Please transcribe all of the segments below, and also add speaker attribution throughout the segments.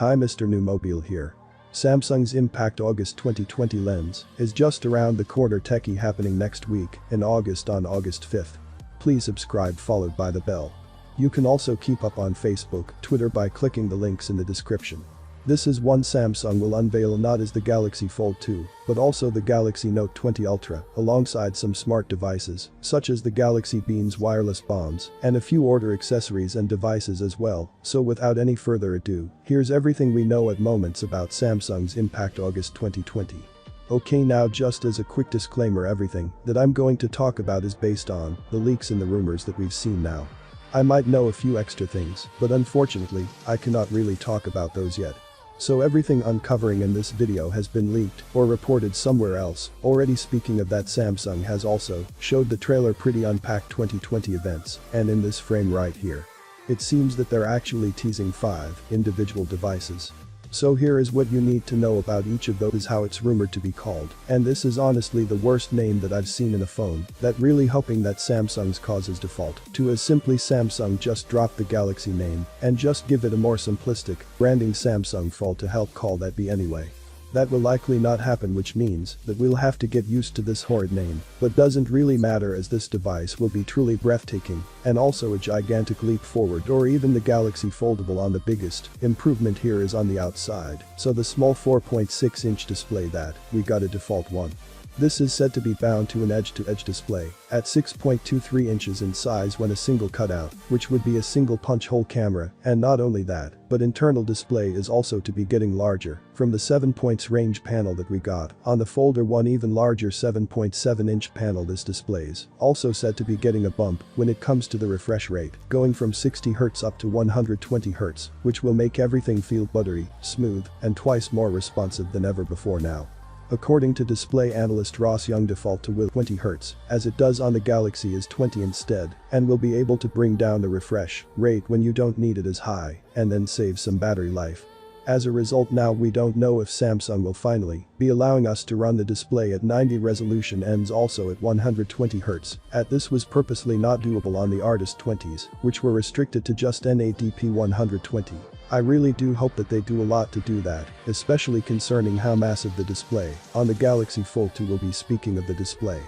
Speaker 1: Hi Mr. New Mobile here. Samsung's Impact August 2020 lens is just around the corner. Techie happening next week in August on August 5th. Please subscribe followed by the bell. You can also keep up on Facebook, Twitter by clicking the links in the description. This is one Samsung will unveil not as the Galaxy Fold 2, but also the Galaxy Note 20 Ultra, alongside some smart devices, such as the Galaxy Beans wireless bonds, and a few order accessories and devices as well. So without any further ado, here's everything we know at moments about Samsung's Impact August 2020. Okay, now just as a quick disclaimer, everything that I'm going to talk about is based on the leaks and the rumors that we've seen now. I might know a few extra things, but unfortunately, I cannot really talk about those yet. So everything uncovering in this video has been leaked or reported somewhere else. Already speaking of that, Samsung has also showed the trailer Pretty Unpacked 2020 events, and in this frame right here, it seems that they're actually teasing 5 individual devices. So here is what you need to know about each of those, how it's rumored to be called, and this is honestly the worst name that I've seen in a phone, that really hoping that Samsung's causes default to as simply Samsung just drop the Galaxy name and just give it a more simplistic branding Samsung Fold to help call that be anyway. That will likely not happen, which means that we'll have to get used to this horrid name, but doesn't really matter as this device will be truly breathtaking and also a gigantic leap forward. Or even the Galaxy Foldable on the biggest improvement here is on the outside, so the small 4.6-inch display that we got a default one. This is said to be bound to an edge-to-edge display at 6.23 inches in size when a single cutout, which would be a single punch hole camera, and not only that, but internal display is also to be getting larger from the 7-point range panel that we got on the Folder 1. Even larger 7.7-inch panel. This displays also said to be getting a bump when it comes to the refresh rate, going from 60 Hz up to 120 Hz, which will make everything feel buttery, smooth, and twice more responsive than ever before now. According to display analyst Ross Young, default to will 20 Hz, as it does on the Galaxy, is 20 instead, and will be able to bring down the refresh rate when you don't need it as high, and then save some battery life. As a result, now we don't know if Samsung will finally be allowing us to run the display at 90 resolution, ends also at 120 Hz. This was purposely not doable on the Artist 20s, which were restricted to just NADP 120. I really do hope that they do a lot to do that, especially concerning how massive the display on the Galaxy Fold 2 will be. Speaking of the display,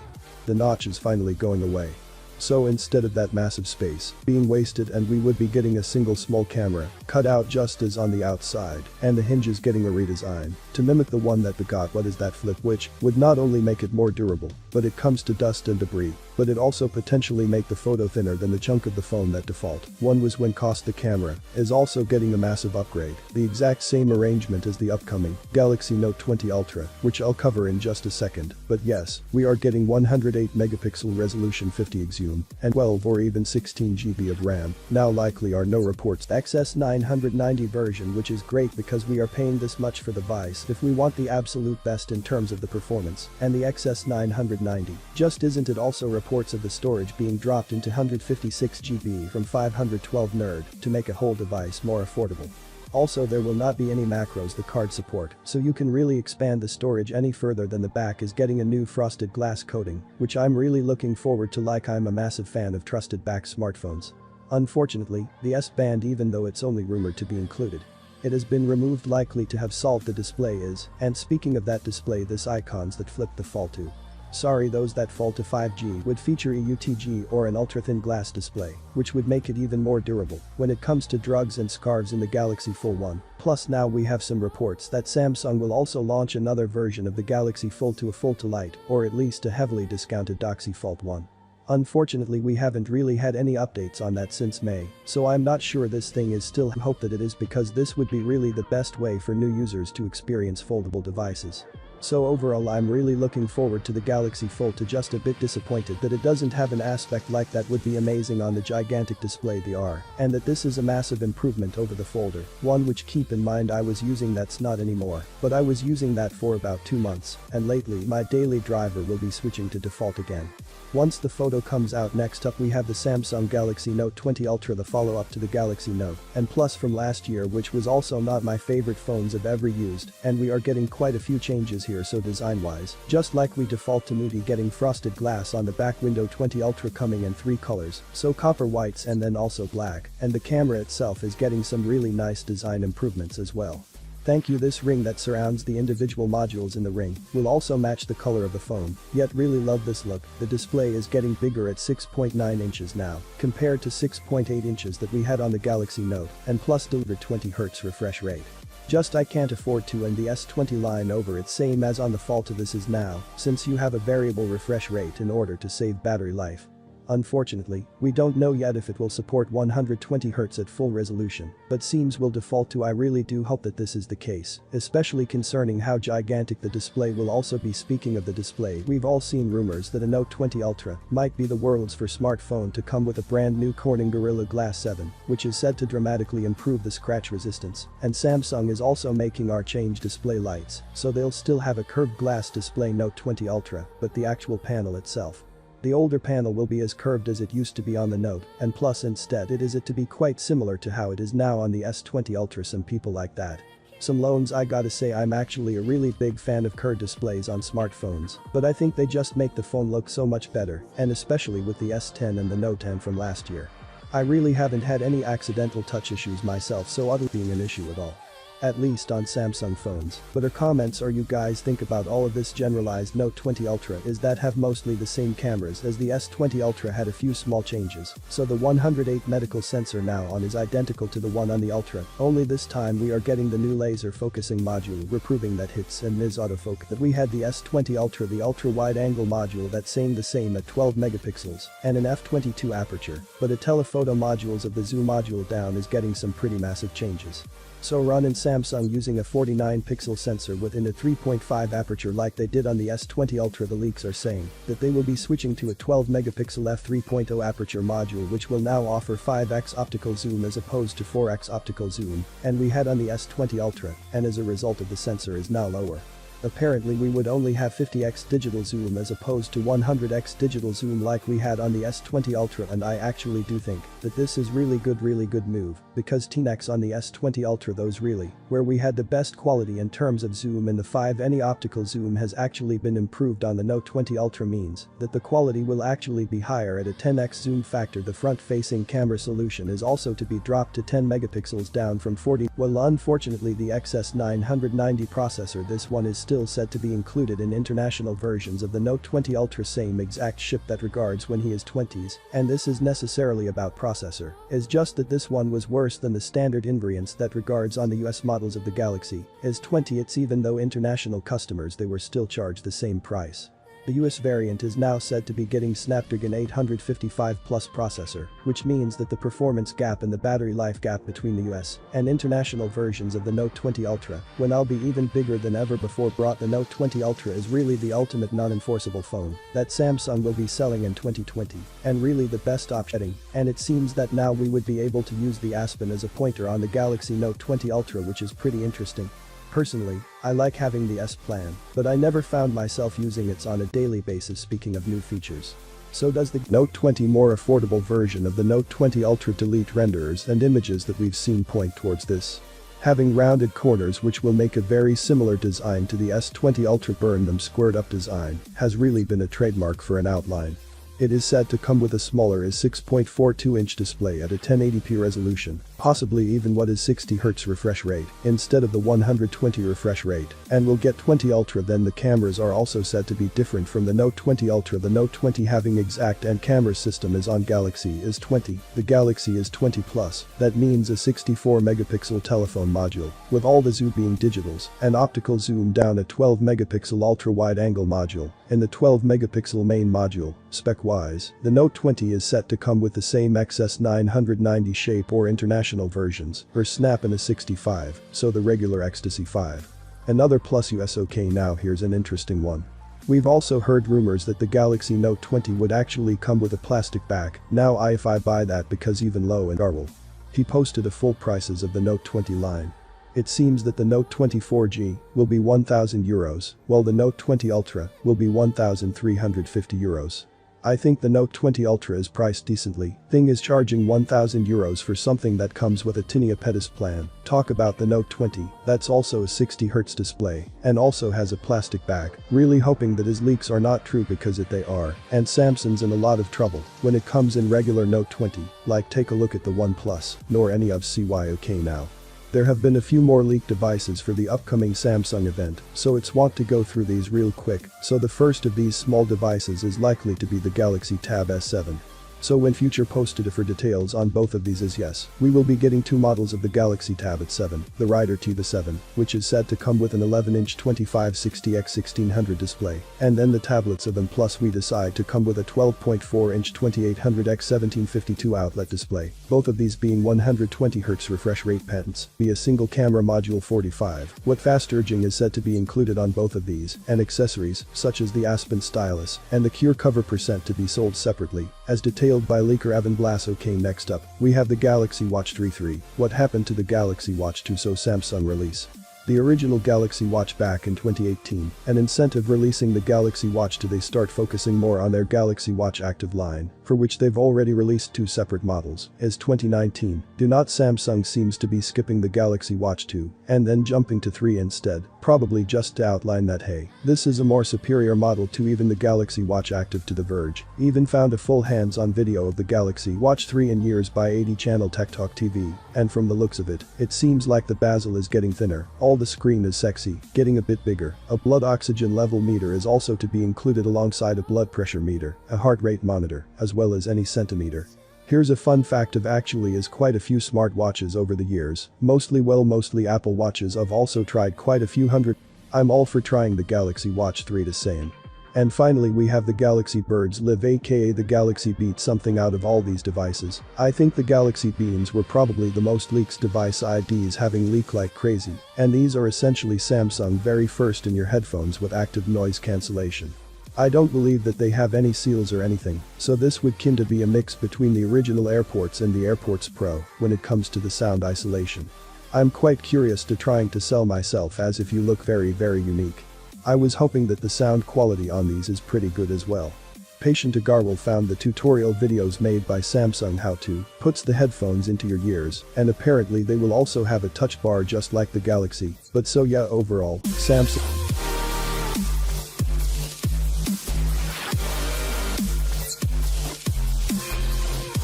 Speaker 1: the notch is finally going away. So instead of that massive space being wasted, and we would be getting a single small camera cut out just as on the outside, and the hinges getting a redesign to mimic the one that we got. What is that flip, which would not only make it more durable, but it comes to dust and debris, but it also potentially make the photo thinner than the chunk of the phone that default one was when cost. The camera is also getting a massive upgrade, the exact same arrangement as the upcoming Galaxy Note 20 Ultra, which I'll cover in just a second. But yes, we are getting 108 megapixel resolution, 50x zoom, and 12 or even 16 GB of RAM. Now likely are no reports the XS990 version, which is great because we are paying this much for the device if we want the absolute best in terms of the performance, and the XS990 just isn't. It also reports of the storage being dropped into 156 GB from 512 nerd to make a whole device more affordable. Also, there will not be any macros the card support, so you can really expand the storage any further. Than the back is getting a new frosted glass coating, which I'm really looking forward to, like I'm a massive fan of trusted back smartphones. Unfortunately, the S band, even though it's only rumored to be included, it has been removed, likely to have solved the display is. And speaking of that display, this icons that flip the Fold 2. Sorry, those that fall to 5G would feature a UTG or an ultra-thin glass display, which would make it even more durable when it comes to drugs and scarves in the Galaxy Fold 1. Plus, now we have some reports that Samsung will also launch another version of the Galaxy Fold 2, a Fold to Lite, or at least a heavily discounted Galaxy Fold 1. Unfortunately, we haven't really had any updates on that since May, so I'm not sure this thing is still. Hope that it is, because this would be really the best way for new users to experience foldable devices. So overall, I'm really looking forward to the Galaxy Fold 2, just a bit disappointed that it doesn't have an aspect like that would be amazing on the gigantic display they are, and that this is a massive improvement over the Folder 1, which, keep in mind, I was using that's not anymore, but I was using that for about 2 months, and lately my daily driver will be switching to default again. Once the photo comes out, next up we have the Samsung Galaxy Note 20 Ultra, the follow-up to the Galaxy Note and Plus from last year, which was also not my favorite phones I've ever used, and we are getting quite a few changes here. So design-wise, just like we default to Moody getting frosted glass on the back window, 20 Ultra coming in 3 colors, so copper whites and then also black, and the camera itself is getting some really nice design improvements as well. Thank you. This ring that surrounds the individual modules in the ring will also match the color of the phone, yet really love this look. The display is getting bigger at 6.9 inches now, compared to 6.8 inches that we had on the Galaxy Note, and plus delivered 20Hz refresh rate. Just I can't afford to end the S20 line over it same as on the fall to this is now, since you have a variable refresh rate in order to save battery life. Unfortunately, we don't know yet if it will support 120Hz at full resolution, but seems will default to. I really do hope that this is the case, especially concerning how gigantic the display will also be. Speaking of the display, we've all seen rumors that a Note 20 Ultra might be the world's first smartphone to come with a brand new Corning Gorilla Glass 7, which is said to dramatically improve the scratch resistance, and Samsung is also making our change display lights, so they'll still have a curved glass display Note 20 Ultra, but the actual panel itself, the older panel, will be as curved as it used to be on the Note and Plus. Instead it is to be quite similar to how it is now on the S20 Ultra. Some people like that. Some loans. I gotta say I'm actually a really big fan of curved displays on smartphones, but I think they just make the phone look so much better, and especially with the S10 and the Note 10 from last year. I really haven't had any accidental touch issues myself, so other being an issue at all. At least on Samsung phones. But our comments or you guys think about all of this generalized Note 20 Ultra is that have mostly the same cameras as the S20 Ultra, had a few small changes, so the 108 medical sensor now on is identical to the one on the Ultra, only this time we are getting the new laser focusing module, reproving that hits and miss autofocus that we had the S20 Ultra, the ultra wide angle module that's the same at 12 megapixels and an f/22 aperture, but a telephoto modules of the zoom module down is getting some pretty massive changes. So run in Samsung using a 49 pixel sensor within a 3.5 aperture like they did on the S20 Ultra. The leaks are saying that they will be switching to a 12 megapixel f/3.0 aperture module, which will now offer 5x optical zoom as opposed to 4x optical zoom, and we had on the S20 Ultra, and as a result of the sensor is now lower. Apparently we would only have 50x digital zoom as opposed to 100x digital zoom like we had on the S20 Ultra, and I actually do think that this is really good move, because 10x on the S20 Ultra, those really where we had the best quality in terms of zoom in the 5 any optical zoom has actually been improved on the Note 20 Ultra, means that the quality will actually be higher at a 10x zoom factor. The front-facing camera solution is also to be dropped to 10 megapixels down from 40. Well, unfortunately the XS990 processor, this one is still said to be included in international versions of the Note 20 Ultra, same exact chip that regards when he is 20s, and this is necessarily about processor, is just that this one was worse than the standard invariants that regards on the US models of the Galaxy S20. It's even though international customers they were still charged the same price. The US variant is now said to be getting Snapdragon 855 Plus processor, which means that the performance gap and the battery life gap between the US and international versions of the Note 20 Ultra will be even bigger than ever before. Brought the Note 20 Ultra is really the ultimate non-enforceable phone that Samsung will be selling in 2020, and really the best option, and it seems that now we would be able to use the Aspen as a pointer on the Galaxy Note 20 Ultra, which is pretty interesting. Personally, I like having the S Plan, but I never found myself using it on a daily basis. Speaking of new features, so does the Note 20 more affordable version of the Note 20 Ultra. Delete renderers and images that we've seen point towards this. Having rounded corners, which will make a very similar design to the S20 Ultra. Burn them squared up design has really been a trademark for an outline. It is said to come with a smaller 6.42-inch display at a 1080p resolution, possibly even what is 60Hz refresh rate instead of the 120 refresh rate, and will get 20 Ultra. Then the cameras are also said to be different from the Note 20 Ultra. The Note 20 having exact and camera system is on Galaxy S20, the Galaxy S20 Plus, that means a 64 megapixel telephone module, with all the zoom being digitals, and optical zoom down a 12 megapixel ultra wide angle module, in the 12 megapixel main module. Spec-wise, the Note 20 is set to come with the same XS990 shape or international versions, or Snap in a 65, so the regular Ecstasy 5. Another plus US. Okay, now here's an interesting one. We've also heard rumors that the Galaxy Note 20 would actually come with a plastic back. Now if I buy that, because even low and Garwell, he posted the full prices of the Note 20 line. It seems that the Note 20 4G will be €1,000, while the Note 20 Ultra will be €1,350. I think the Note 20 Ultra is priced decently. Thing is charging €1,000 for something that comes with a tinea pedis plan. Talk about the Note 20, that's also a 60Hz display, and also has a plastic back. Really hoping that his leaks are not true because if they are, and Samsung's in a lot of trouble when it comes in regular Note 20, like take a look at the OnePlus, nor any of CYOK now. There have been a few more leaked devices for the upcoming Samsung event, so it's want to go through these real quick. So the first of these small devices is likely to be the Galaxy Tab S7. So when future posted for details on both of these is yes, we will be getting two models of the Galaxy Tab S7, the Rider Tab 7, which is said to come with an 11-inch 2560x1600 display, and then the tablets of them plus we decide to come with a 12.4-inch 2800x1752 outlet display, both of these being 120Hz refresh rate patents, be a single camera module 45. What fast charging is said to be included on both of these, and accessories, such as the Aspen stylus, and the Cure cover percent to be sold separately, as detailed by leaker Evan Blass. Okay, next up, we have the Galaxy Watch 3. What happened to the Galaxy Watch 2? So Samsung release the original Galaxy Watch back in 2018, an incentive releasing the Galaxy Watch 2. They start focusing more on their Galaxy Watch Active line, for which they've already released two separate models, as 2019. Do not Samsung seems to be skipping the Galaxy Watch 2, and then jumping to 3 instead, probably just to outline that hey, this is a more superior model to even the Galaxy Watch Active. To The Verge even found a full hands-on video of the Galaxy Watch 3 in years by 80 channel Tech Talk TV, and from the looks of it, it seems like the bezel is getting thinner, all the screen is sexy, getting a bit bigger. A blood oxygen level meter is also to be included alongside a blood pressure meter, a heart rate monitor, as well as any centimeter. Here's a fun fact of actually is quite a few smartwatches over the years, mostly Apple Watches. I've also tried quite a few hundred. I'm all for trying the Galaxy Watch 3 to saying. And finally we have the Galaxy Birds Live aka the Galaxy Beat. Something out of all these devices, I think the Galaxy Beans were probably the most leaked device, IDs having leaked like crazy, and these are essentially Samsung very first in your headphones with active noise cancellation. I don't believe that they have any seals or anything, so this would kind of be a mix between the original AirPods and the AirPods Pro when it comes to the sound isolation. I'm quite curious to trying to sell myself as if you look very unique. I was hoping that the sound quality on these is pretty good as well. Patient Agarwal found the tutorial videos made by Samsung how to puts the headphones into your ears, and apparently they will also have a touch bar just like the Galaxy, but so yeah, overall, Samsung